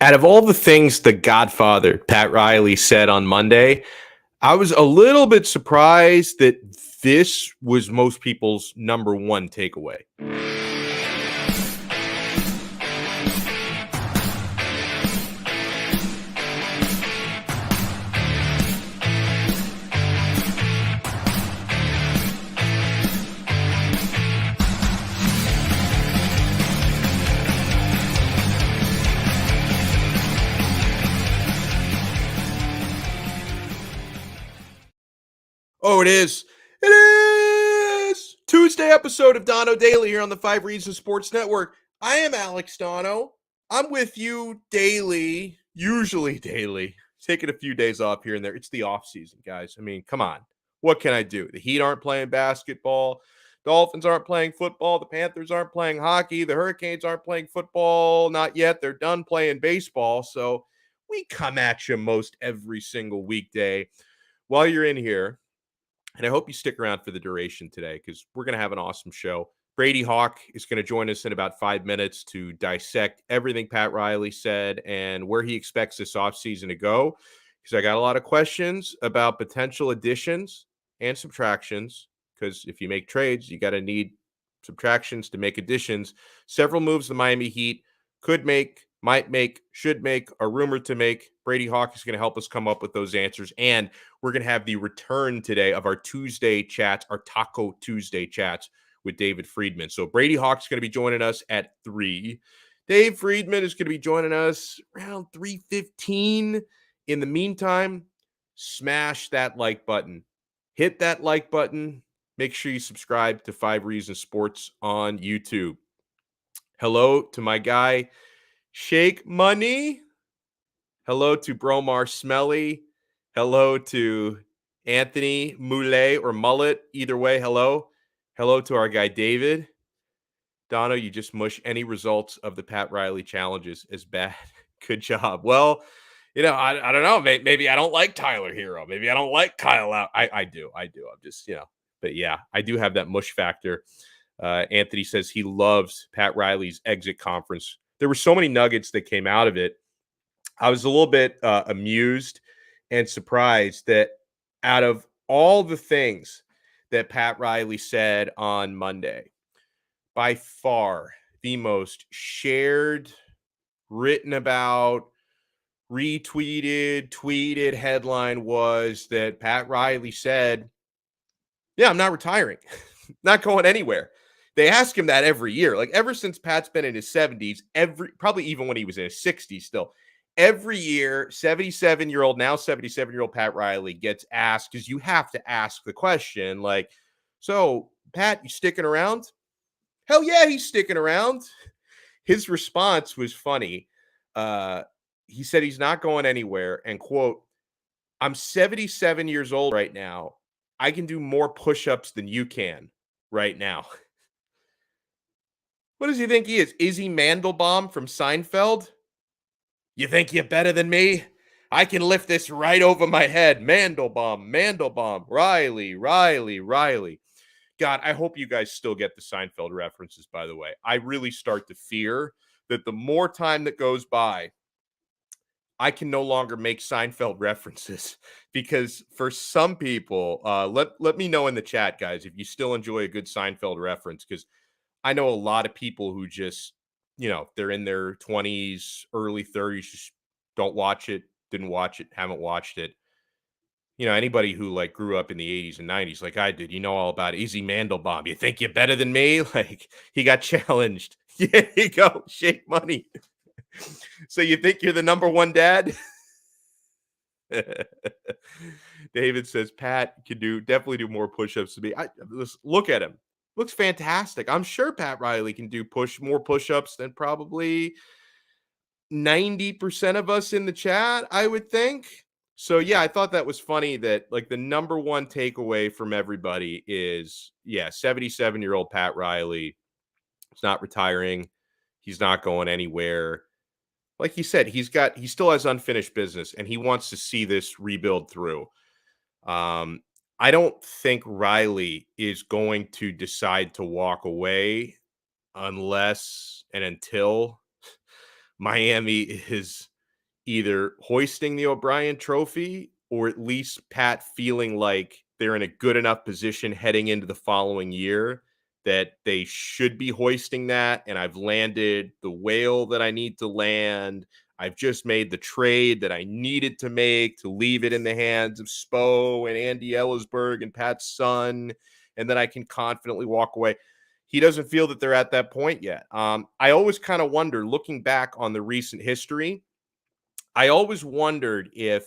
Out of all the things the Godfather, Pat Riley, said on Monday, I was a little bit surprised that this was most people's number one takeaway. Oh, it is. It is Tuesday episode of Donno Daily here on the 5 Reasons Sports Network. I am Alex Donno. I'm with you daily, usually daily. Taking a few days off here and there. It's the offseason, guys. I mean, come on. What can I do? The Heat aren't playing basketball. Dolphins aren't playing football. The Panthers aren't playing hockey. The Hurricanes aren't playing football. Not yet. They're done playing baseball. So we come at you most every single weekday while you're in here. And I hope you stick around for the duration today because we're going to have an awesome show. Brady Hawk is going to join us in about 5 minutes to dissect everything Pat Riley said and where he expects this offseason to go. Because I got a lot of questions about potential additions and subtractions. Because if you make trades, you got to need subtractions to make additions. Several moves the Miami Heat could make, might make, should make, are rumored to make. Brady Hawk is going to help us come up with those answers. And we're going to have the return today of our Tuesday chats, our Taco Tuesday chats with David Friedman. So Brady Hawk's going to be joining us at 3. Dave Friedman is going to be joining us around 3:15. In the meantime, smash that like button. Hit that like button. Make sure you subscribe to 5 Reasons Sports on YouTube. Hello to my guy, Shake Money. Hello to Bromar Smelly. Hello to Anthony Moulet or Mullet. Either way, hello. Hello to our guy, David. Donno, you just mush any results of the Pat Riley challenges as bad. Good job. Well, I don't know. Maybe I don't like Tyler Herro. Maybe I don't like Kyle out. I do. I'm just, but yeah, I do have that mush factor. Anthony says he loves Pat Riley's exit conference. There were so many nuggets that came out of it. I was a little bit amused and surprised that out of all the things that Pat Riley said on Monday, by far the most shared, written about, retweeted, tweeted headline was that Pat Riley said, yeah, I'm not retiring, not going anywhere. They ask him that every year. Like ever since Pat's been in his 70s, probably even when he was in his 60s still, every year, 77-year-old, now 77-year-old Pat Riley gets asked, because you have to ask the question, like, so, Pat, you sticking around? Hell yeah, he's sticking around. His response was funny. He said he's not going anywhere, and quote, I'm 77 years old right now. I can do more push-ups than you can right now. What does he think he is? Izzy Mandelbaum from Seinfeld? You think you're better than me? I can lift this right over my head. Mandelbaum, Riley. God, I hope you guys still get the Seinfeld references, by the way. I really start to fear that the more time that goes by, I can no longer make Seinfeld references because for some people, let me know in the chat, guys, if you still enjoy a good Seinfeld reference, because I know a lot of people who just, they're in their 20s, early 30s, just don't watch it, didn't watch it, haven't watched it. Anybody who like grew up in the 80s and 90s like I did, all about Izzy Mandelbaum. You think you're better than me? Like he got challenged. Yeah, you go, Shake Money. So you think you're the number one dad? David says Pat can definitely do more push-ups than me. Look at him. Looks fantastic. I'm sure Pat Riley can do more push-ups than probably 90% of us in the chat, I would think. So, yeah, I thought that was funny that, like, the number one takeaway from everybody is, 77-year-old Pat Riley is not retiring. He's not going anywhere. Like he said, he still has unfinished business, and he wants to see this rebuild through. I don't think Riley is going to decide to walk away unless and until Miami is either hoisting the O'Brien trophy or at least Pat feeling like they're in a good enough position heading into the following year that they should be hoisting that. And I've landed the whale that I need to land. I've just made the trade that I needed to make to leave it in the hands of Spo and Andy Ellisberg and Pat's son, and then I can confidently walk away. He doesn't feel that they're at that point yet. I always kind of wonder, looking back on the recent history, I always wondered if,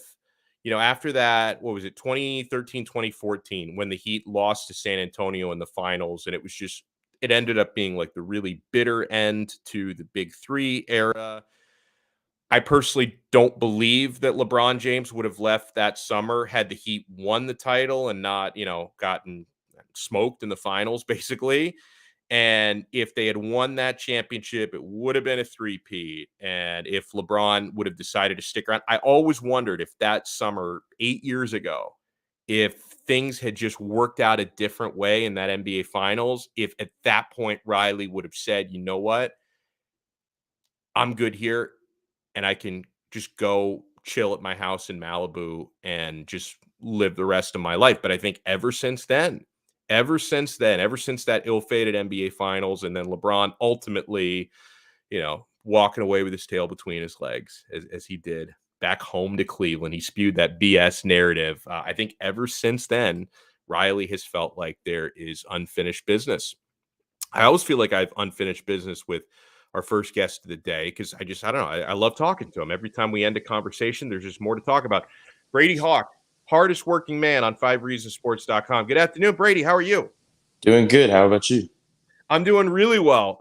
after that, what was it, 2013, 2014, when the Heat lost to San Antonio in the finals, and it ended up being like the really bitter end to the Big Three era. I personally don't believe that LeBron James would have left that summer had the Heat won the title and not, gotten smoked in the finals, basically. And if they had won that championship, it would have been a three-peat. And if LeBron would have decided to stick around, I always wondered if that summer 8 years ago, if things had just worked out a different way in that NBA Finals, if at that point Riley would have said, you know what, I'm good here and I can just go chill at my house in Malibu and just live the rest of my life. But I think ever since that ill-fated NBA Finals, and then LeBron ultimately, walking away with his tail between his legs as he did back home to Cleveland, he spewed that BS narrative. I think ever since then, Riley has felt like there is unfinished business. I always feel like I have unfinished business with our first guest of the day because I don't know. I love talking to him. Every time we end a conversation, there's just more to talk about. Brady Hawk, hardest working man on 5reasonsports.com. Good afternoon, Brady. How are you? Doing good. How about you? I'm doing really well.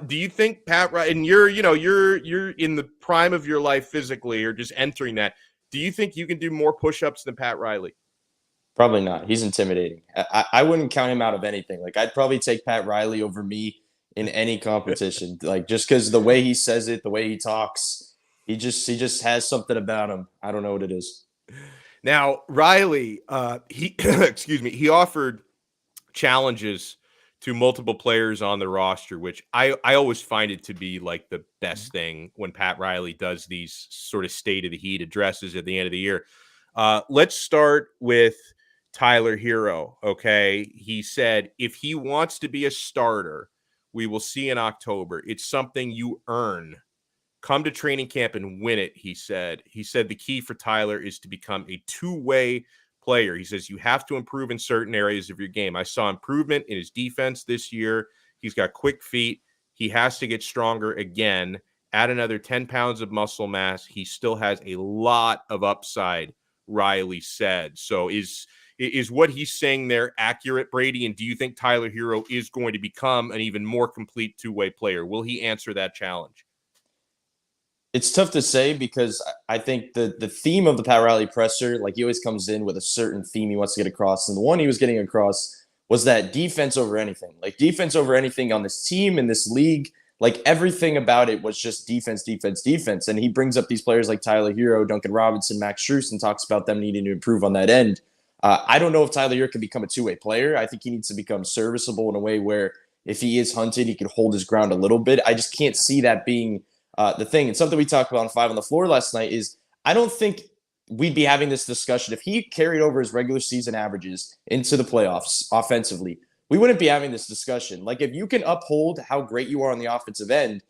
Do you think Pat Riley, and you're in the prime of your life physically or just entering that, do you think you can do more push-ups than Pat Riley? Probably not. He's intimidating. I wouldn't count him out of anything. Like, I'd probably take Pat Riley over me in any competition. Like, just because the way he says it, the way he talks, he just has something about him. I don't know what it is. Now, Riley, he excuse me, he offered challenges to multiple players on the roster, which I always find it to be like the best thing when Pat Riley does these sort of state of the heat addresses at the end of the year. Let's start with Tyler Herro. Okay. He said, if he wants to be a starter, we will see in October. It's something you earn. Come to training camp and win it, he said. He said the key for Tyler is to become a two-way player. He says you have to improve in certain areas of your game. I saw improvement in his defense this year. He's got quick feet. He has to get stronger again. Add another 10 pounds of muscle mass. He still has a lot of upside, Riley said. So is what he's saying there accurate, Brady? And do you think Tyler Herro is going to become an even more complete two-way player? Will he answer that challenge? It's tough to say because I think the theme of the Pat Riley presser, like, he always comes in with a certain theme he wants to get across. And the one he was getting across was that defense over anything. Like, defense over anything on this team, in this league. Like, everything about it was just defense, defense, defense. And he brings up these players like Tyler Herro, Duncan Robinson, Max Strus, and talks about them needing to improve on that end. I don't know if Tyler Herro can become a two-way player. I think he needs to become serviceable in a way where if he is hunted, he can hold his ground a little bit. I just can't see that being the thing. And something we talked about on 5 on the Floor last night is I don't think we'd be having this discussion if he carried over his regular season averages into the playoffs offensively. We wouldn't be having this discussion. Like, if you can uphold how great you are on the offensive end,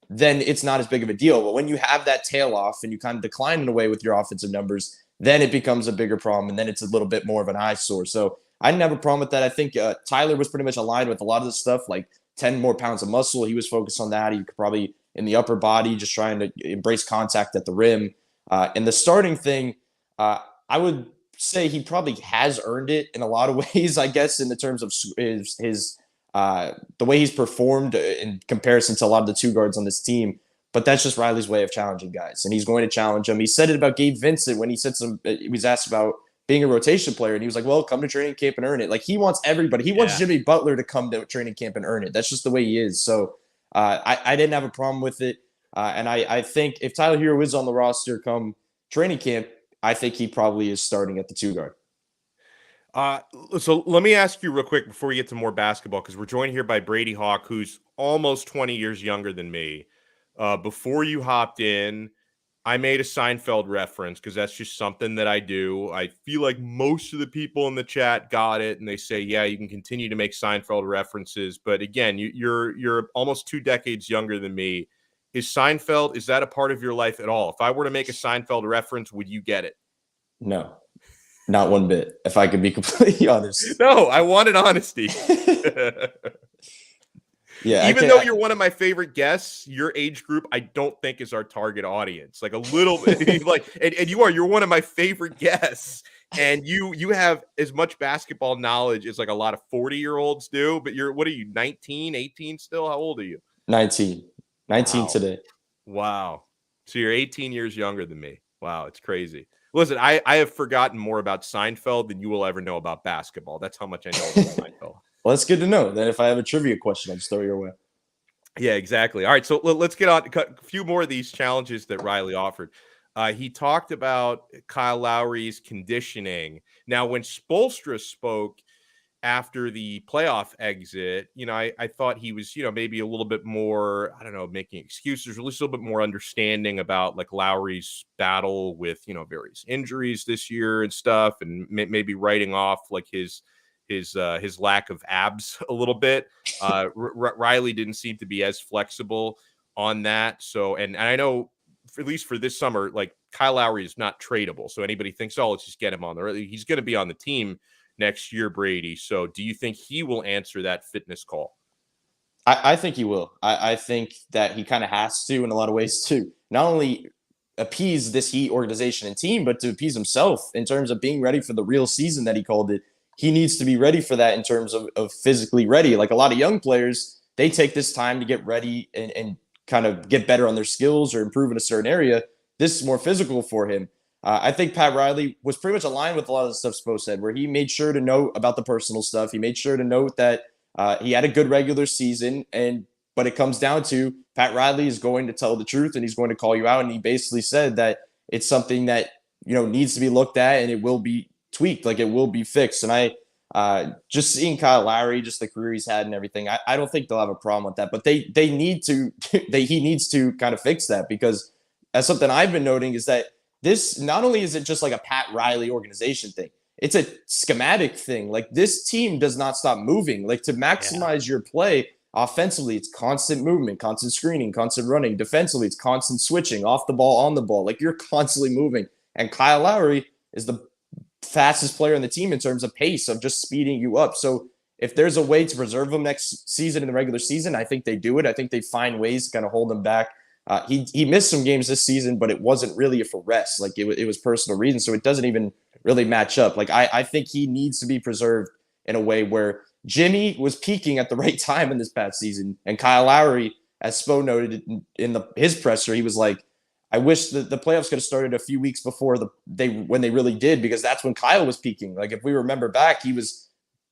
then it's not as big of a deal. But when you have that tail off and you kind of decline in a way with your offensive numbers, then it becomes a bigger problem, and then it's a little bit more of an eyesore. So I didn't have a problem with that. I think Tyler was pretty much aligned with a lot of the stuff, like 10 more pounds of muscle. He was focused on that. He could probably in the upper body, just trying to embrace contact at the rim. And the starting thing, I would say he probably has earned it in a lot of ways, I guess, in the terms of his the way he's performed in comparison to a lot of the two guards on this team. But that's just Riley's way of challenging guys, and he's going to challenge them. He said it about Gabe Vincent when he was asked about being a rotation player, and he was like, well, come to training camp and earn it. Like, he wants everybody. He wants Jimmy Butler to come to training camp and earn it. That's just the way he is. So I didn't have a problem with it. And I think if Tyler Herro is on the roster come training camp, I think he probably is starting at the two guard. So let me ask you real quick before we get to more basketball, because we're joined here by Brady Hawk, who's almost 20 years younger than me. Before you hopped in, I made a Seinfeld reference because that's just something that I do. I feel like most of the people in the chat got it, and they say, "Yeah, you can continue to make Seinfeld references." But again, you're almost 2 decades younger than me. Is that a part of your life at all? If I were to make a Seinfeld reference, would you get it? No, not one bit. If I could be completely honest. No, I wanted honesty. Yeah, I Even though can't. you're one of my favorite guests, your age group, I don't think is our target audience. Like a little like, and you're one of my favorite guests. And you have as much basketball knowledge as like a lot of 40-year-olds do, but what are you, 19, 18 still? How old are you? 19. 19 Wow. today. Wow. So you're 18 years younger than me. Wow, it's crazy. Listen, I have forgotten more about Seinfeld than you will ever know about basketball. That's how much I know about Seinfeld. Well, that's good to know. Then if I have a trivia question, I'll just throw it your way. Yeah, exactly. All right, so let's get on a few more of these challenges that Riley offered. He talked about Kyle Lowry's conditioning. Now, when Spoelstra spoke after the playoff exit, I thought he was, maybe a little bit more, I don't know, making excuses, or at least a little bit more understanding about like Lowry's battle with, various injuries this year and stuff, and maybe writing off like his lack of abs a little bit. Riley didn't seem to be as flexible on that. So, and I know at least for this summer, like Kyle Lowry is not tradable. So anybody thinks, oh, let's just get him on there. He's going to be on the team next year, Brady. So do you think he will answer that fitness call? I think he will. I think that he kind of has to in a lot of ways to not only appease this Heat organization and team, but to appease himself in terms of being ready for the real season that he called it. He needs to be ready for that in terms of physically ready. Like a lot of young players, they take this time to get ready and kind of get better on their skills or improve in a certain area. This is more physical for him. I think Pat Riley was pretty much aligned with a lot of the stuff Spo said, where he made sure to note about the personal stuff. He made sure to note that he had a good regular season, but it comes down to Pat Riley is going to tell the truth and he's going to call you out. And he basically said that it's something that needs to be looked at and it will be tweaked, like it will be fixed. And I just seeing Kyle Lowry, just the career he's had and everything, I don't think they'll have a problem with that. But they need to he needs to kind of fix that, because that's something I've been noting is that this not only is it just like a Pat Riley organization thing, it's a schematic thing. Like this team does not stop moving. Like to maximize your play offensively, it's constant movement, constant screening, constant running. Defensively, it's constant switching off the ball, on the ball. Like you're constantly moving. And Kyle Lowry is the fastest player on the team in terms of pace, of just speeding you up. So if there's a way to preserve him next season in the regular season, I think they do it. I think they find ways to kind of hold him back. He missed some games this season, but it wasn't really for rest. Like it was personal reasons. So it doesn't even really match up. Like I think he needs to be preserved in a way where Jimmy was peaking at the right time in this past season. And Kyle Lowry, as Spo noted in his presser, he was like, I wish the playoffs could have started a few weeks before when they really did, because that's when Kyle was peaking. Like if we remember back, he was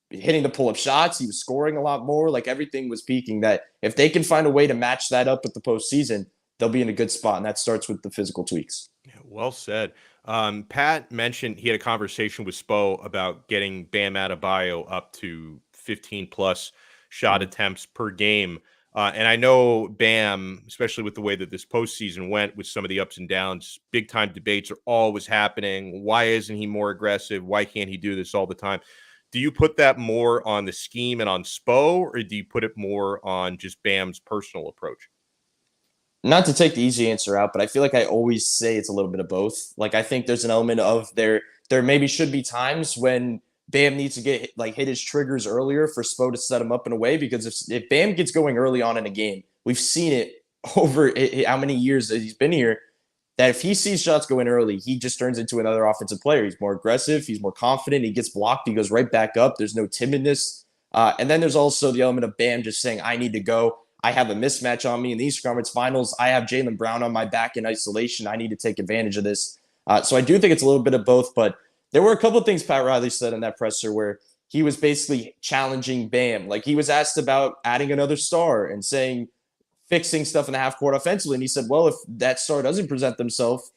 hitting the pull-up shots, he was scoring a lot more, like everything was peaking. That if they can find a way to match that up with the postseason, they'll be in a good spot. And that starts with the physical tweaks. Yeah, well said. Pat mentioned he had a conversation with Spo about getting Bam Adebayo up to 15 plus shot attempts per game. And I know Bam, especially with the way that this postseason went with some of the ups and downs, big time debates are always happening. Why isn't he more aggressive? Why can't he do this all the time? Do you put that more on the scheme and on Spo, or do you put it more on just Bam's personal approach? Not to take the easy answer out, but I feel like I always say it's a little bit of both. Like I think there's an element of there maybe should be times when Bam needs to hit his triggers earlier for Spo to set him up in a way, because if Bam gets going early on in a game, we've seen it over how many years that he's been here, that if he sees shots going early, he just turns into another offensive player. He's more aggressive, he's more confident, he gets blocked, he goes right back up. There's no timidness. And then there's also the element of Bam just saying, I need to go. I have a mismatch on me in the Eastern Conference Finals. I have Jaylen Brown on my back in isolation. I need to take advantage of this. So I do think it's a little bit of both, but there were a couple of things Pat Riley said in that presser where he was basically challenging Bam. Like he was asked about adding another star and saying, fixing stuff in the half court offensively. And he said, well, if that star doesn't present themselves,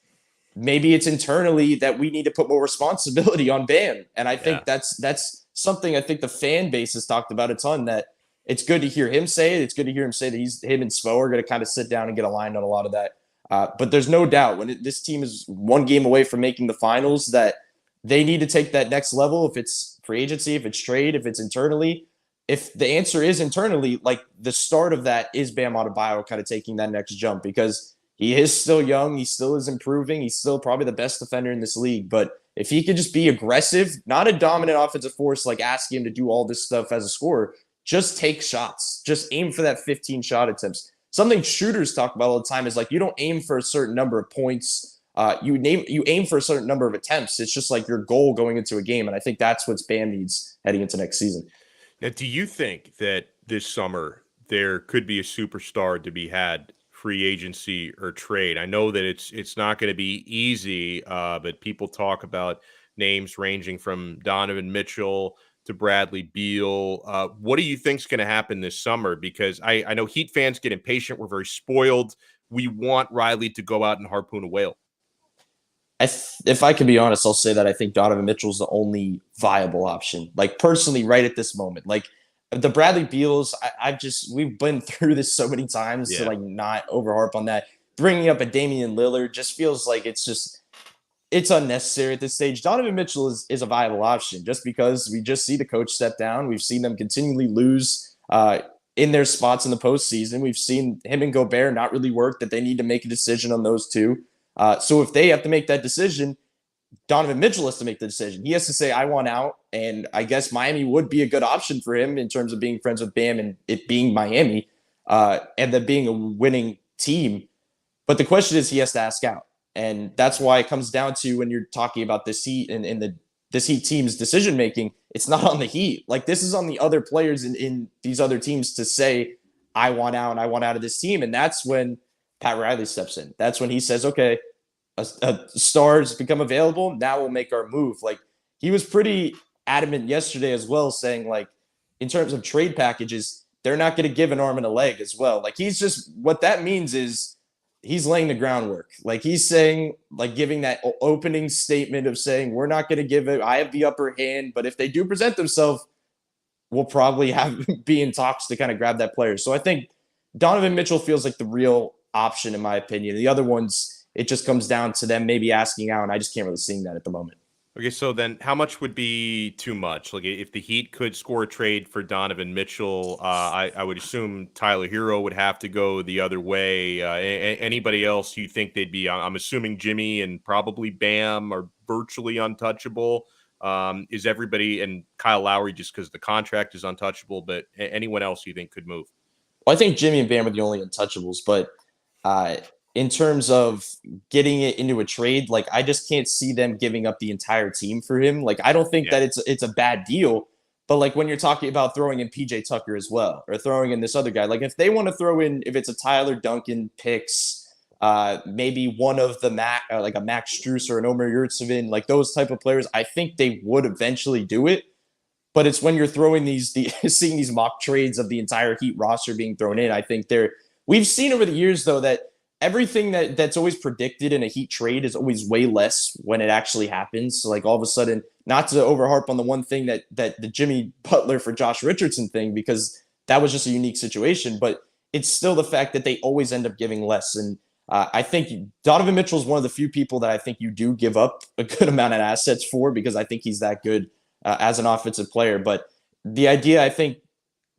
maybe it's internally that we need to put more responsibility on Bam. And I think that's something I think the fan base has talked about a ton, that it's good to hear him say it. It's good to hear him say that him and Spo are going to kind of sit down and get aligned on a lot of that. But there's no doubt this team is one game away from making the finals that they need to take that next level. If it's free agency, if it's trade, if it's internally. If the answer is internally, like the start of that is Bam Adebayo kind of taking that next jump because he is still young. He still is improving. He's still probably the best defender in this league. But if he could just be aggressive, not a dominant offensive force, like asking him to do all this stuff as a scorer, just take shots. Just aim for that 15 shot attempts. Something shooters talk about all the time is like you don't aim for a certain number of points. You aim for a certain number of attempts. It's just like your goal going into a game. And I think that's what Bam needs heading into next season. Now, do you think that this summer there could be a superstar to be had, free agency or trade? I know that it's not going to be easy, but people talk about names ranging from Donovan Mitchell to Bradley Beal. What do you think's going to happen this summer? Because I know Heat fans get impatient. We're very spoiled. We want Riley to go out and harpoon a whale. If I can be honest, I'll say that I think Donovan Mitchell's the only viable option. Like personally, right at this moment, like the Bradley Beals, we've been through this so many times to like not overharp on that. Bringing up a Damian Lillard just feels like it's unnecessary at this stage. Donovan Mitchell is a viable option just because we just see the coach step down. We've seen them continually lose in their spots in the postseason. We've seen him and Gobert not really work, that they need to make a decision on those two. So if they have to make that decision, Donovan Mitchell has to make the decision. He has to say, I want out. And I guess Miami would be a good option for him in terms of being friends with Bam and it being Miami and them being a winning team. But the question is, he has to ask out. And that's why it comes down to when you're talking about this Heat and this Heat team's decision making, it's not on the Heat. Like this is on the other players in these other teams to say, I want out and I want out of this team. And that's when Pat Riley steps in. That's when he says, okay, a star's become available. Now we'll make our move. Like he was pretty adamant yesterday as well, saying like in terms of trade packages, they're not going to give an arm and a leg as well. Like he's just, what that means is he's laying the groundwork. Like he's saying, like giving that opening statement of saying, we're not going to give it. I have the upper hand, but if they do present themselves, we'll probably be in talks to kind of grab that player. So I think Donovan Mitchell feels like the real option in my opinion. The other ones, it just comes down to them maybe asking out, and I just can't really see that at the moment. Okay, so then how much would be too much? Like if the Heat could score a trade for Donovan Mitchell, I would assume Tyler Herro would have to go the other way. Anybody else you think they'd be? I'm assuming Jimmy and probably Bam are virtually untouchable. Is everybody and Kyle Lowry just because the contract is untouchable, but anyone else you think could move? Well, I think Jimmy and Bam are the only untouchables, but in terms of getting it into a trade, like I just can't see them giving up the entire team for him. Like I don't think that it's a bad deal, but like when you're talking about throwing in PJ Tucker as well, or throwing in this other guy, like if they want to throw in, if it's a Tyler Duncan picks, maybe one of the like a Max Strus or an Omer Yurtseven, like those type of players, I think they would eventually do it. But it's when you're throwing seeing these mock trades of the entire Heat roster being thrown in. I think we've seen over the years though that everything that's always predicted in a Heat trade is always way less when it actually happens. So like all of a sudden, not to overharp on the one thing that the Jimmy Butler for Josh Richardson thing, because that was just a unique situation, but it's still the fact that they always end up giving less. And I think Donovan Mitchell is one of the few people that I think you do give up a good amount of assets for, because I think he's that good as an offensive player. But the idea, I think,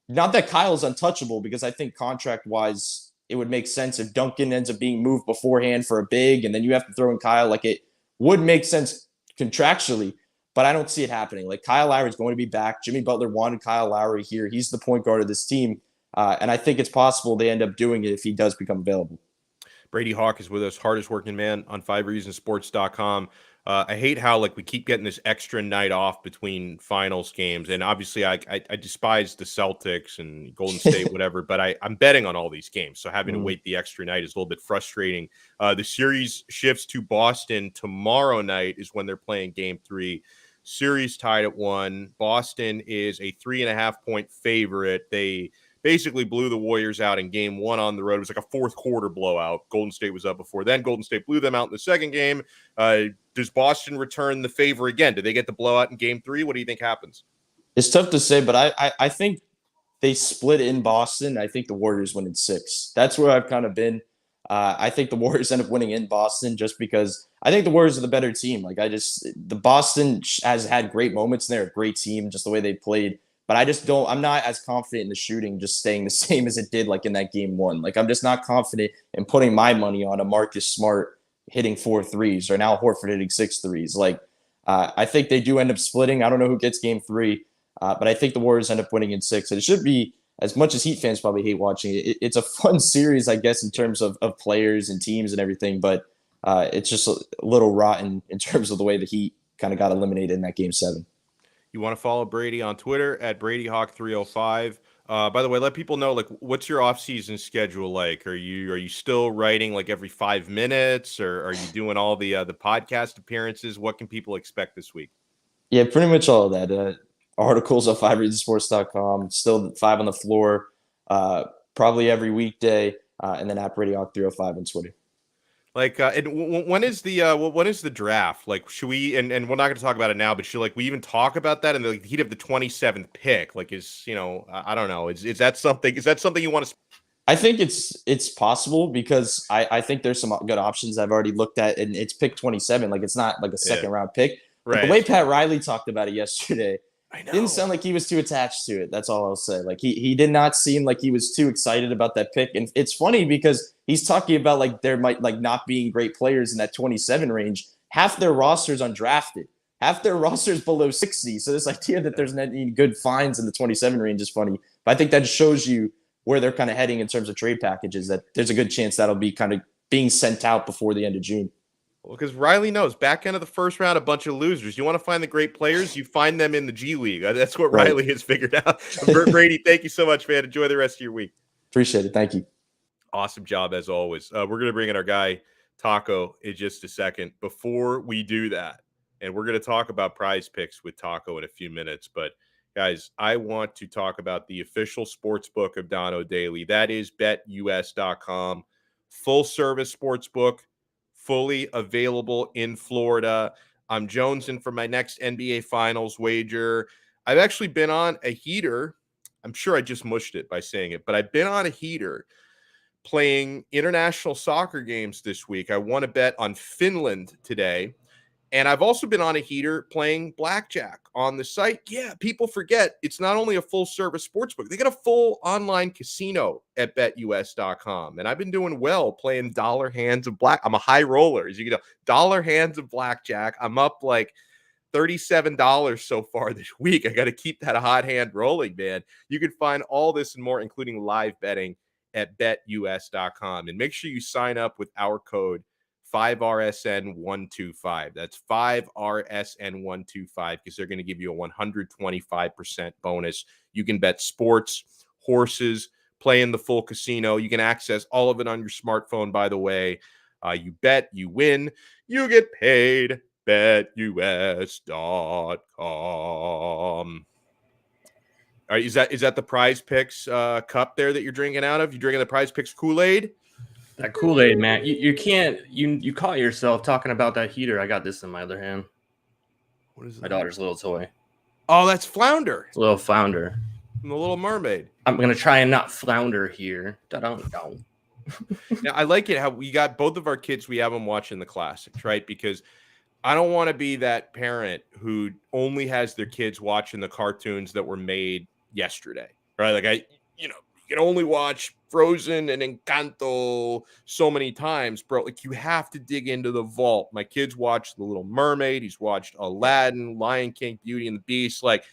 not that Kyle's untouchable, because I think contract-wise, it would make sense if Duncan ends up being moved beforehand for a big, and then you have to throw in Kyle. Like it would make sense contractually, but I don't see it happening. Like Kyle Lowry is going to be back. Jimmy Butler wanted Kyle Lowry here. He's the point guard of this team, and I think it's possible they end up doing it if he does become available. Brady Hawk is with us, hardest working man on 5reasonsports.com. I hate how like we keep getting this extra night off between finals games, and obviously I despise the Celtics and Golden State, whatever. But I'm betting on all these games, so having to wait the extra night is a little bit frustrating. The series shifts to Boston tomorrow night is when they're playing Game 3. Series tied at 1. Boston is a 3.5-point favorite. They basically blew the Warriors out in Game 1 on the road. It was like a fourth quarter blowout. Golden State was up before then. Golden State blew them out in the second game. Does Boston return the favor again? Do they get the blowout in Game 3? What do you think happens? It's tough to say, but I think they split in Boston. I think the Warriors win in 6. That's where I've kind of been. I think the Warriors end up winning in Boston just because I think the Warriors are the better team. Like the Boston has had great moments and they're a great team, just the way they played. But I'm not as confident in the shooting just staying the same as it did like in that game one. Like I'm just not confident in putting my money on a Marcus Smart hitting 4 threes or now Horford hitting 6 threes. Like I think they do end up splitting. I don't know who gets game three, but I think the Warriors end up winning in 6. And it should be, as much as Heat fans probably hate watching it, it's a fun series, I guess, in terms of players and teams and everything. But it's just a little rotten in terms of the way the Heat kind of got eliminated in that game 7. You want to follow Brady on Twitter at BradyHawk305. By the way, let people know, like, what's your off-season schedule like? Are you still writing like every 5 minutes, or are you doing all the podcast appearances? What can people expect this week? Yeah, pretty much all of that. Articles at 5reasonsports.com, still 5 on the floor, probably every weekday, and then at BradyHawk305 on Twitter. Like, and when is the draft? Like, should we? And we're not going to talk about it now, but should we even talk about that in the heat of the 27th pick? Like, I don't know. Is that something? Is that something you want to? I think it's possible because I think there's some good options I've already looked at, and it's pick 27. Like it's not like a second round pick. But Right. the way Pat Riley talked about it yesterday, I know. didn't sound like he was too attached to it. That's all I'll say. Like he did not seem like he was too excited about that pick. And it's funny because he's talking about like there might like not being great players in that 27 range. Half their rosters undrafted. Half their rosters below 60. So this idea that there's not any good finds in the 27 range is funny. But I think that shows you where they're kind of heading in terms of trade packages, that there's a good chance that'll be kind of being sent out before the end of June. Well, because Riley knows back end of the first round, a bunch of losers. You want to find the great players, you find them in the G League. That's what Right. Riley has figured out. Brady, thank you so much, man. Enjoy the rest of your week. Appreciate it. Thank you. Awesome job as always. We're going to bring in our guy, Taco, in just a second. Before we do that, and we're going to talk about prize picks with Taco in a few minutes, but guys, I want to talk about the official sports book of Dono Daily. That is betus.com. Full service sports book, fully available in Florida. I'm jonesing for my next NBA Finals wager. I've actually been on a heater. I'm sure I just mushed it by saying it, but I've been on a heater playing international soccer games this week. I won a bet on Finland today. And I've also been on a heater playing blackjack on the site. Yeah, people forget it's not only a full service sportsbook, they got a full online casino at betus.com. And I've been doing well playing dollar hands of black. I'm a high roller, as you can tell. Dollar hands of blackjack. I'm up like $37 so far this week. I got to keep that hot hand rolling, man. You can find all this and more, including live betting, at betus.com. And make sure you sign up with our code 5RSN125. That's 5RSN125 because they're going to give you a 125% bonus. You can bet sports, horses, play in the full casino. You can access all of it on your smartphone, by the way. You bet, you win, you get paid. BetUS.com. All right, is that the Prize Picks cup there that you're drinking out of? You drinking the Prize Picks Kool-Aid? That Kool-Aid, man. You can't. You caught yourself talking about that heater. I got this in my other hand. What is that? My daughter's little toy. Oh, that's Flounder. It's a little flounder. From The Little Mermaid. I'm gonna try and not flounder here. Da-dum-dum. Now, I like it how we got both of our kids. We have them watching the classics, right? Because I don't want to be that parent who only has their kids watching the cartoons that were made yesterday, right? Like you can only watch Frozen and Encanto so many times, bro. Like you have to dig into the vault. My kids watched The Little Mermaid. He's watched Aladdin, Lion King, Beauty and the Beast. Like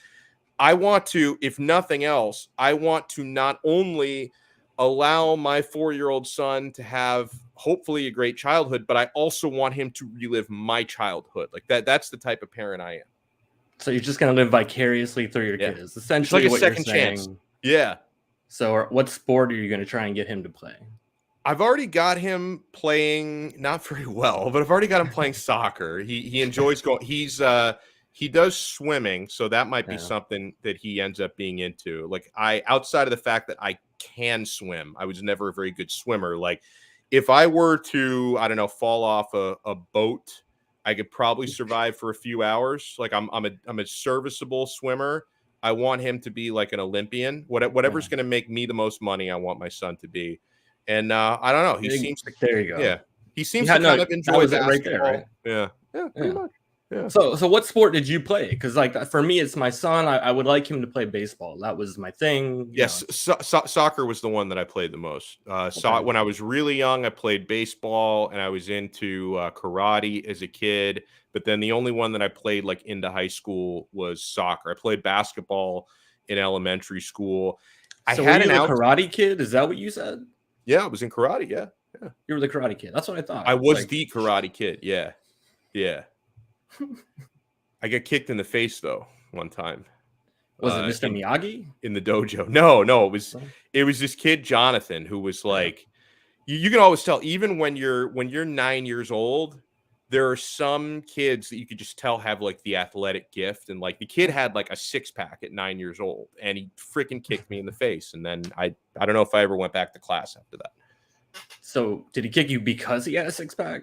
I want to, if nothing else, I want to not only allow my 4-year-old son to have hopefully a great childhood, but I also want him to relive my childhood. Like that's the type of parent I am. So you're just gonna live vicariously through your kids. Essentially, it's like a what second you're saying. chance. Yeah. So what sport are you gonna try and get him to play? I've already got him playing not very well, but I've already got him playing soccer. He enjoys going. He does swimming, so that might be something that he ends up being into. Like outside of the fact that I can swim, I was never a very good swimmer. Like if I were to, I don't know, fall off a boat, I could probably survive for a few hours. Like I'm a serviceable swimmer. I want him to be like an Olympian. Whatever's going to make me the most money, I want my son to be. And I don't know. He Big- seems to. There you go. Yeah, he seems Yeah, to no, kind of that enjoy was it basketball. right there, right? Yeah, pretty Yeah. much. Yeah. So what sport did you play? Because like for me, it's my son. I would like him to play baseball. That was my thing. Yes, soccer was the one that I played the most. Okay. When I was really young, I played baseball, and I was into karate as a kid. But then the only one that I played like into high school was soccer. I played basketball in elementary school. So I were had you an the out. Karate Kid? Is that what you said? Yeah, I was in karate. Yeah. You were the Karate Kid. That's what I thought. I was Like, the Karate Kid. Yeah. I got kicked in the face though one time. Was it Mr. Miyagi? In the dojo? No, So- it was this kid Jonathan who was like, you can always tell even when you're 9 years old. There are some kids that you could just tell have like the athletic gift, and like the kid had like a 6-pack at 9 years old, and he freaking kicked me in the face, and then I don't know if I ever went back to class after that. So did he kick you because he had a 6-pack?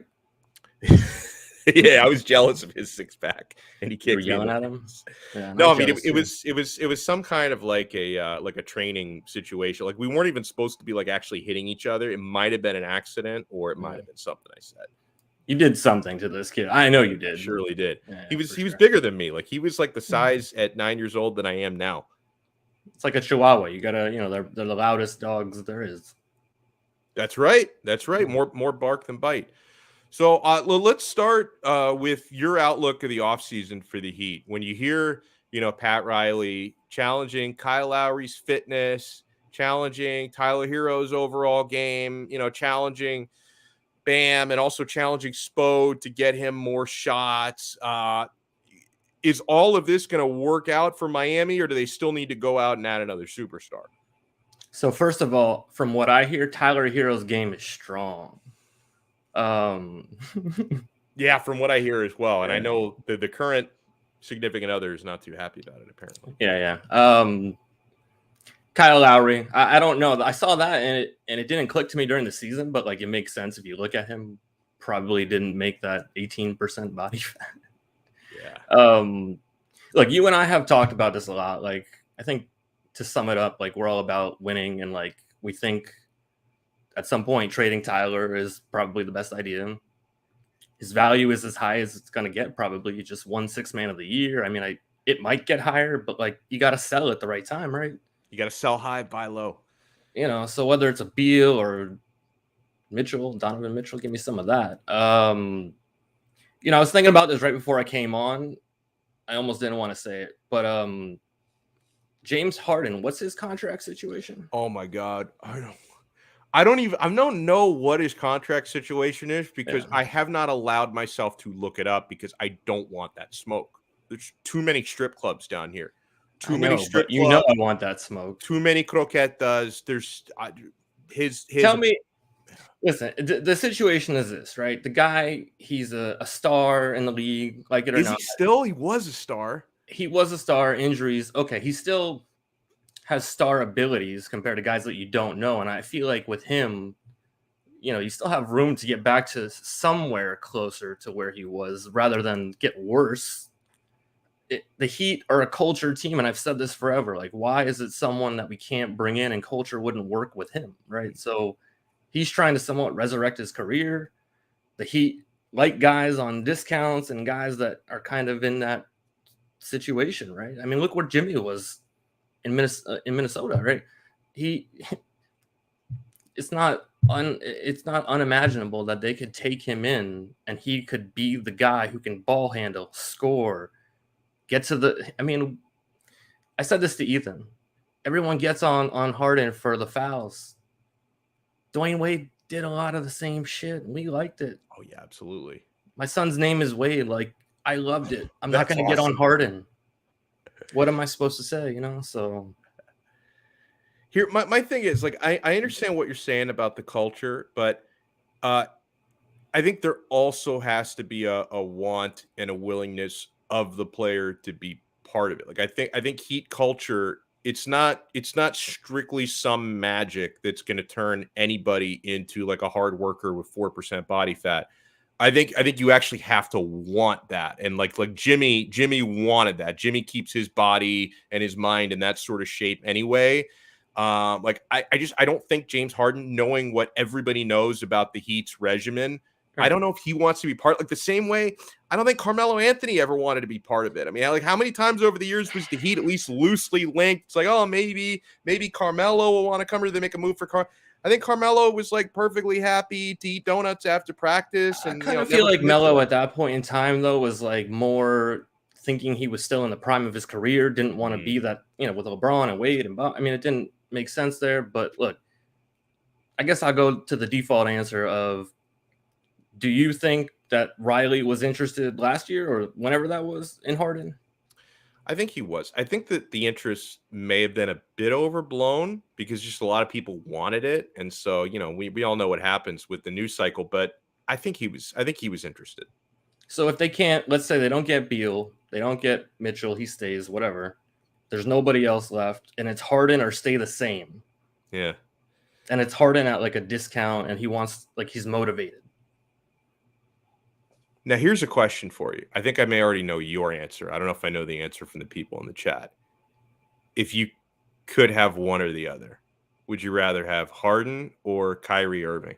Yeah, I was jealous of his 6-pack, and he You kicked were me. yelling at him? Yeah, No, I I'm mean jealous it too. was some kind of like a training situation. Like we weren't even supposed to be like actually hitting each other. It might have been an accident, or it might have been something I said. You did something to this kid. I know you did. Surely did. Yeah, He was for sure. bigger than me. Like he was like the size at 9 years old than I am now. It's like a Chihuahua. You gotta, they're the loudest dogs there is. That's right. That's right. More bark than bite. So let's start with your outlook of the offseason for the Heat. When you hear, Pat Riley challenging Kyle Lowry's fitness, challenging Tyler Herro's overall game, challenging Bam, and also challenging Spo to get him more shots. Is all of this going to work out for Miami, or do they still need to go out and add another superstar? So first of all, from what I hear, Tyler Herro's game is strong. Yeah, from what I hear as well. And I Yeah. know the current significant other is not too happy about it, apparently. Yeah. Kyle Lowry. I don't know. I saw that and it didn't click to me during the season, but like it makes sense if you look at him. Probably didn't make that 18% body fat. Yeah. Look, you and I have talked about this a lot. Like, I think to sum it up, like we're all about winning, and like we think at some point trading Tyler is probably the best idea. His value is as high as it's gonna get. Probably just won 6th man of the year. I mean, it might get higher, but like you got to sell at the right time, right? You got to sell high, buy low. So whether it's a Beal or Donovan Mitchell, give me some of that. I was thinking about this right before I came on. I almost didn't want to say it, but James Harden, what's his contract situation? Oh my God. I don't know what his contract situation is because I have not allowed myself to look it up because I don't want that smoke. There's too many strip clubs down here. Many strip clubs. I want that smoke. Too many croquetas. There's his. Tell me, listen. The situation is this, right? The guy, he's a star in the league. Like it or is not, he still? He was a star. He was a star. Injuries, okay. He still has star abilities compared to guys that you don't know. And I feel like with him, you still have room to get back to somewhere closer to where he was rather than get worse. The Heat are a culture team, and I've said this forever. Like, why is it someone that we can't bring in and culture wouldn't work with him, right? So he's trying to somewhat resurrect his career. The Heat like guys on discounts and guys that are kind of in that situation, right? I mean, look where Jimmy was in Minnesota, right? It's not unimaginable that they could take him in and he could be the guy who can ball handle, score, get to the. I mean, I said this to Ethan. Everyone gets on Harden for the fouls. Dwayne Wade did a lot of the same shit. And we liked it. Oh yeah, absolutely. My son's name is Wade. Like, I loved it. I'm not going to get awesome. on Harden. What am I supposed to say? So here, my thing is like I understand what you're saying about the culture, but I think there also has to be a want and a willingness of the player to be part of it. Like I think Heat culture, it's not strictly some magic that's going to turn anybody into like a hard worker with 4% body fat. I think you actually have to want that. And like Jimmy wanted that. Jimmy keeps his body and his mind in that sort of shape anyway. Like I don't think James Harden, knowing what everybody knows about the Heat's regimen, I don't know if he wants to be part, like the same way I don't think Carmelo Anthony ever wanted to be part of it. I mean, like how many times over the years was the Heat at least loosely linked? It's like, oh, maybe Carmelo will want to come here to make a move for I think Carmelo was like perfectly happy to eat donuts after practice. And I kind of feel like Melo at that point in time, though, was like more thinking he was still in the prime of his career, didn't want to be that, with LeBron and Wade. And I mean, it didn't make sense there. But look, I guess I'll go to the default answer of, do you think that Riley was interested last year or whenever that was in Harden? I think he was. I think that the interest may have been a bit overblown because just a lot of people wanted it. And so, we all know what happens with the news cycle, but I think he was interested. So if they can't, let's say they don't get Beal, they don't get Mitchell, he stays, whatever. There's nobody else left, and it's Harden or stay the same. Yeah. And it's Harden at like a discount, and he wants, like, he's motivated. Now, here's a question for you. I think I may already know your answer. I don't know if I know the answer from the people in the chat. If you could have one or the other, would you rather have Harden or Kyrie Irving?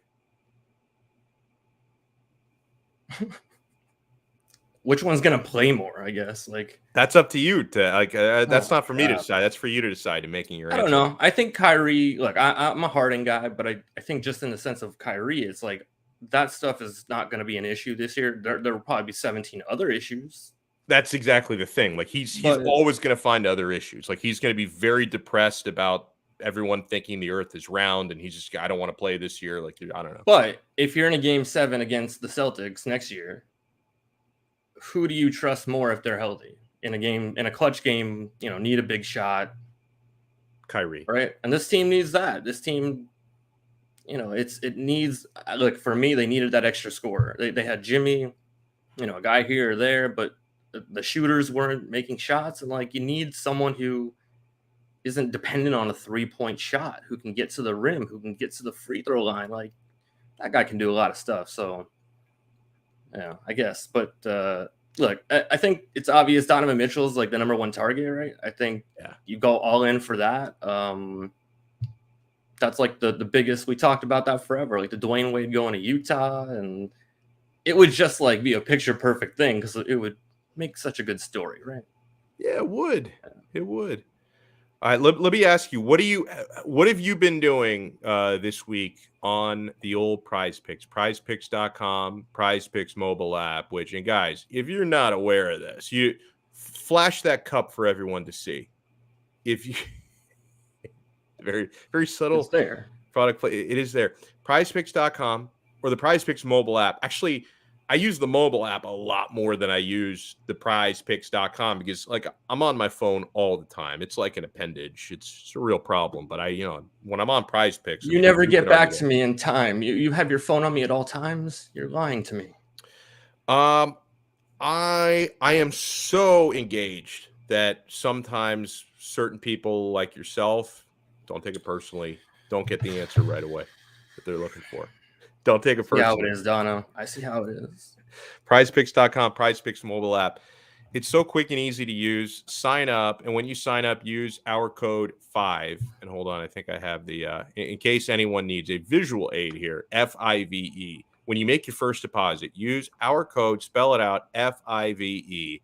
Which one's going to play more, I guess? Like, that's up to you. That's not for me to decide. That's for you to decide in making your answer. I don't know. I think Kyrie, look, I'm a Harden guy, but I think just in the sense of Kyrie, it's like, that stuff is not going to be an issue this year. There will probably be 17 other issues. That's exactly the thing. Like he's always going to find other issues. Like he's going to be very depressed about everyone thinking the earth is round and he's just, I don't want to play this year. Like, I don't know. But if you're in a game 7 against the Celtics next year, who do you trust more if they're healthy in a clutch game, need a big shot? Kyrie. Right. And this team needs that. This team, it needs, look, for me, they needed that extra score. They had Jimmy, a guy here or there, but the shooters weren't making shots. And like, you need someone who isn't dependent on a 3-point shot, who can get to the rim, who can get to the free throw line. Like, that guy can do a lot of stuff. So, yeah, I guess. But look, I think it's obvious Donovan Mitchell's like the number 1 target, right? I think you go all in for that. That's like the biggest. We talked about that forever, like the Dwayne Wade going to Utah, and it would just like be a picture perfect thing because it would make such a good story, right? Yeah, it would. It would. All right, let me ask you, what have you been doing this week on the old Prize Picks, prizepicks.com, Prize Picks mobile app, and guys, if you're not aware of this, you flash that cup for everyone to see. If you very, very subtle product play. It is there. Prizepicks.com or the Prize Picks mobile app. Actually, I use the mobile app a lot more than I use the prizepicks.com because like I'm on my phone all the time. It's like an appendage. It's a real problem. But when I'm on Prize Picks, you never get back to me in time. You have your phone on me at all times. You're lying to me. I am so engaged that sometimes certain people like yourself, don't take it personally, don't get the answer right away that they're looking for. Don't take it personally. See how it is, Donno. I see how it is. PrizePicks.com, PrizePicks mobile app. It's so quick and easy to use. Sign up, and when you sign up, use our code 5. And hold on, I think I have the in case anyone needs a visual aid here, FIVE. When you make your first deposit, use our code, spell it out, FIVE,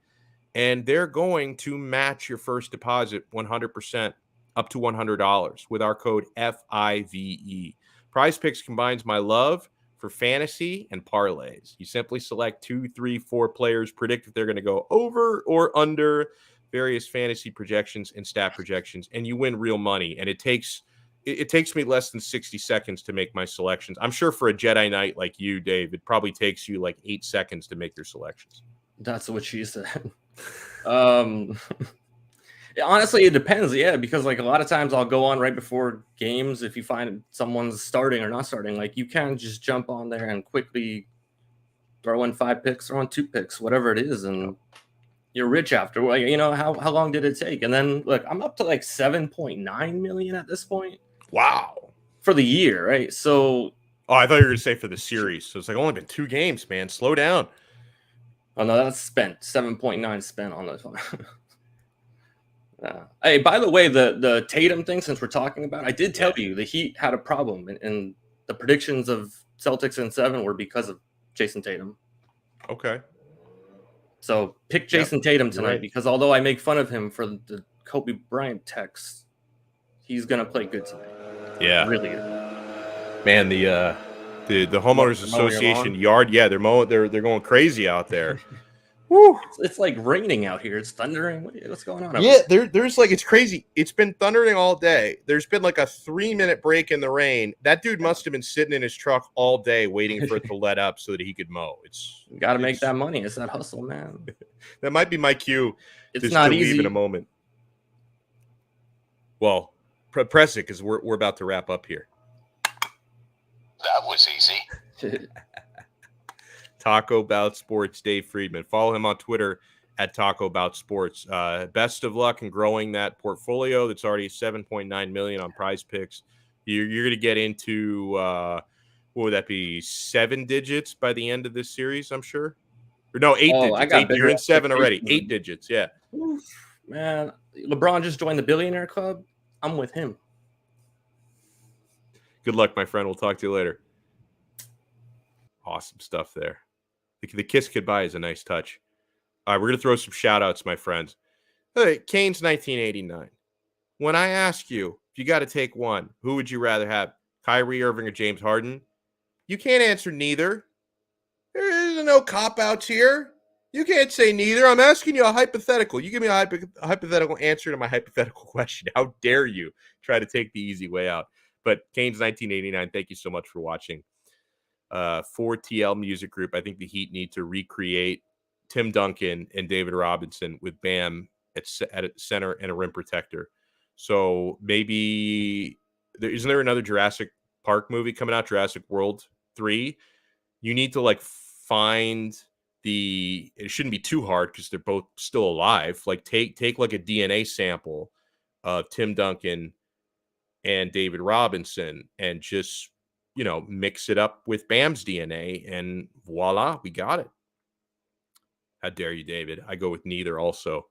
and they're going to match your first deposit 100%. Up to $100 with our code FIVE. Prize Picks combines my love for fantasy and parlays. You simply select 2, 3, 4 players, predict if they're going to go over or under various fantasy projections and stat projections, and you win real money. And it takes me less than 60 seconds to make my selections. I'm sure for a Jedi Knight like you, Dave, it probably takes you like 8 seconds to make your selections. That's what she said. Honestly, it depends, because like a lot of times I'll go on right before games if you find someone's starting or not starting. Like you can't just jump on there and quickly throw in 5 picks, throw in 2 picks, whatever it is, and you're rich after. Like, how long did it take? And then look, I'm up to like 7.9 million at this point. Wow, for the year, right? So, I thought you were going to say for the series. So it's like only been 2 games, man. Slow down. Oh no, that's spent 7.9 spent on the Hey, by the way, the Tatum thing, since we're talking about, I did tell you the Heat had a problem, and the predictions of Celtics in 7 were because of Jason Tatum. Okay. So pick Jason Tatum tonight, right. because although I make fun of him for the Kobe Bryant text, he's gonna play good tonight. Yeah. Really good. Man, the homeowners association yard, they're going crazy out there. Woo. It's like raining out here. It's thundering. What's going on? Yeah, there's like, it's crazy. It's been thundering all day. There's been like a 3-minute break in the rain. That dude must have been sitting in his truck all day waiting for it to let up so that he could mow. You got to make that money. It's that hustle, man. That might be my cue. It's not to easy. leave in a moment. Well, press it, because we're about to wrap up here. That was easy. Taco Bout Sports, Dave Friedman. Follow him on Twitter at Taco Bout Sports. Best of luck in growing that portfolio that's already $7.9 million on Prize Picks. You're going to get into what would that be, 7 digits by the end of this series, I'm sure. Or no, 8 digits. You're in 7 already. 8 digits, yeah. Oof, man, LeBron just joined the billionaire club. I'm with him. Good luck, my friend. We'll talk to you later. Awesome stuff there. The kiss goodbye is a nice touch. All right, we're going to throw some shout-outs, my friends. Hey, Canes 1989. When I ask you, if you got to take one, who would you rather have, Kyrie Irving or James Harden? You can't answer neither. There's no cop-outs here. You can't say neither. I'm asking you a hypothetical. You give me a hypothetical answer to my hypothetical question. How dare you try to take the easy way out? But Canes 1989, thank you so much for watching. For TL Music Group, I think the Heat need to recreate Tim Duncan and David Robinson with Bam at center and a rim protector. So maybe isn't there another Jurassic Park movie coming out, Jurassic World 3? You need to like find it shouldn't be too hard because they're both still alive. Like take like a DNA sample of Tim Duncan and David Robinson and just, mix it up with Bam's DNA, and voila, we got it. How dare you, David? I go with neither also.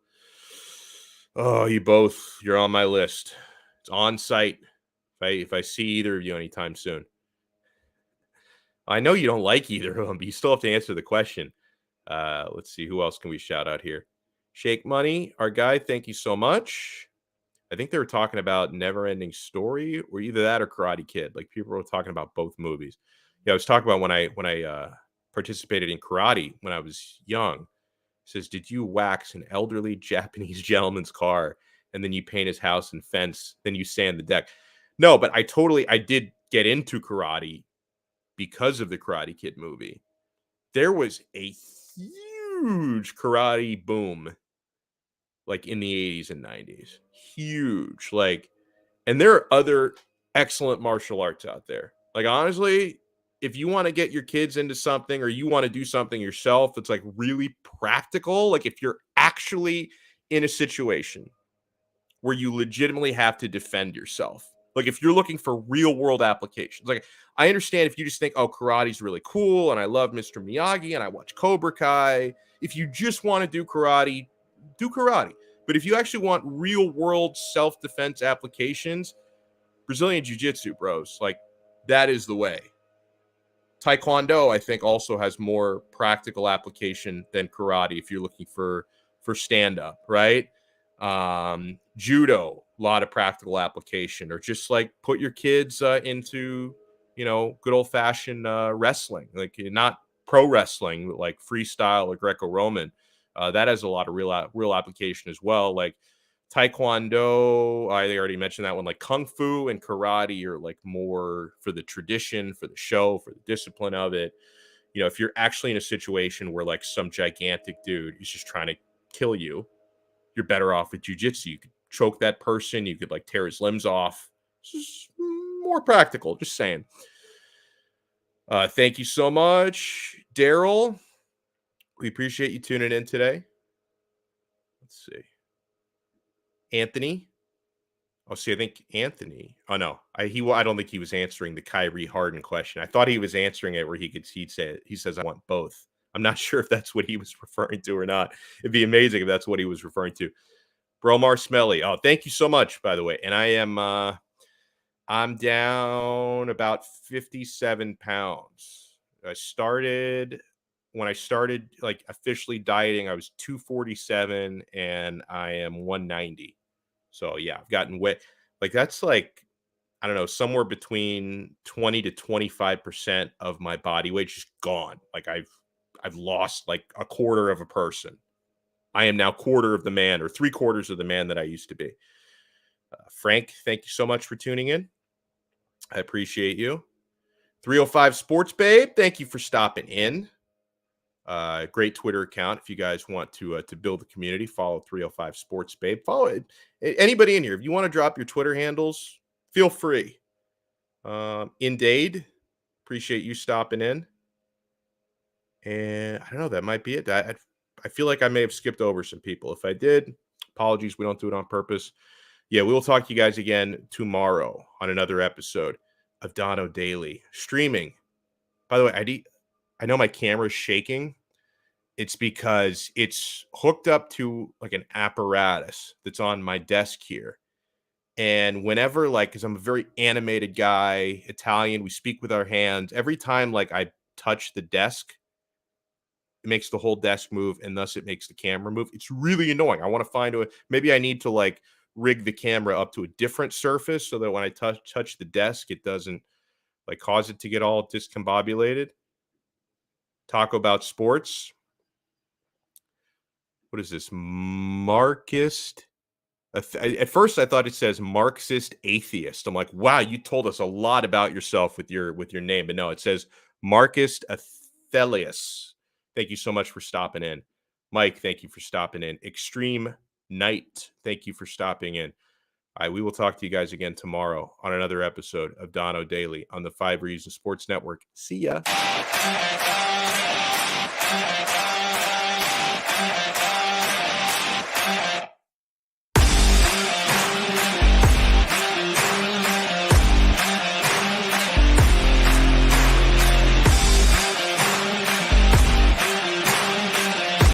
Oh, you're on my list. It's on site. If I see either of you anytime soon. I know you don't like either of them, but you still have to answer the question. Let's see, who else can we shout out here? Shake Money, our guy, thank you so much. I think they were talking about Neverending Story, or either that or Karate Kid. Like, people were talking about both movies. Yeah, I was talking about when I participated in karate when I was young. It says, did you wax an elderly Japanese gentleman's car and then you paint his house and fence, then you sand the deck? No, but I did get into karate because of the Karate Kid movie. There was a huge karate boom like in the 80s and 90s. Huge. Like, and there are other excellent martial arts out there. Like, honestly, if you want to get your kids into something or you want to do something yourself that's like really practical, like if you're actually in a situation where you legitimately have to defend yourself, like if you're looking for real world applications, like I understand if you just think, oh, karate's really cool and I love Mr. Miyagi and I watch Cobra Kai. If you just want to do karate, do karate. But if you actually want real world self-defense applications, Brazilian Jiu-Jitsu, bros, like that is the way. Taekwondo, I think, also has more practical application than karate if you're looking for stand-up, right? Judo, a lot of practical application, or just like put your kids into, good old-fashioned wrestling, like not pro wrestling, like freestyle or Greco-Roman. That has a lot of real application as well. Like Taekwondo, I already mentioned that one. Like Kung Fu and karate are like more for the tradition, for the show, for the discipline of it. If you're actually in a situation where like some gigantic dude is just trying to kill you, you're better off with jiu-jitsu. You could choke that person. You could like tear his limbs off. It's just more practical. Just saying. Thank you so much, Daryl. We appreciate you tuning in today. Let's see. Anthony. Oh, see, I think Anthony. Oh no, I don't think he was answering the Kyrie Harden question. I thought he was answering it where he says I want both. I'm not sure if that's what he was referring to or not. It'd be amazing if that's what he was referring to. Bromar Smelly. Oh, thank you so much, by the way. And I am I'm down about 57 pounds. When I started like officially dieting, I was 247 and I am 190. So yeah, I've gotten wet. Like that's like, I don't know, somewhere between 20 to 25% of my body weight just gone. Like I've lost like a quarter of a person. I am now quarter of the man or 3/4 of the man that I used to be. Frank, thank you so much for tuning in. I appreciate you. 305 Sports Babe, thank you for stopping in. Great Twitter account. If you guys want to build the community, follow 305 Sports Babe. Follow it. Anybody in here, if you want to drop your Twitter handles, feel free. Indade, appreciate you stopping in. And I don't know, that might be it. I feel like I may have skipped over some people. If I did, apologies. We don't do it on purpose. Yeah, we will talk to you guys again tomorrow on another episode of Donno Daily streaming. By the way, I know my camera's shaking. It's because it's hooked up to like an apparatus that's on my desk here. And whenever, like, because I'm a very animated guy, Italian, we speak with our hands. Every time, like, I touch the desk, it makes the whole desk move, and thus it makes the camera move. It's really annoying. I want to find maybe I need to, like, rig the camera up to a different surface so that when I touch the desk, it doesn't, like, cause it to get all discombobulated. Talk about sports. What is this? Marxist. At first, I thought it says Marxist atheist. I'm like, wow, you told us a lot about yourself with your name, but no, it says Marxist atheist. Thank you so much for stopping in, Mike. Thank you for stopping in. Extreme Night. Thank you for stopping in. All right, we will talk to you guys again tomorrow on another episode of Donno Daily on the 5 Reasons Sports Network. See ya.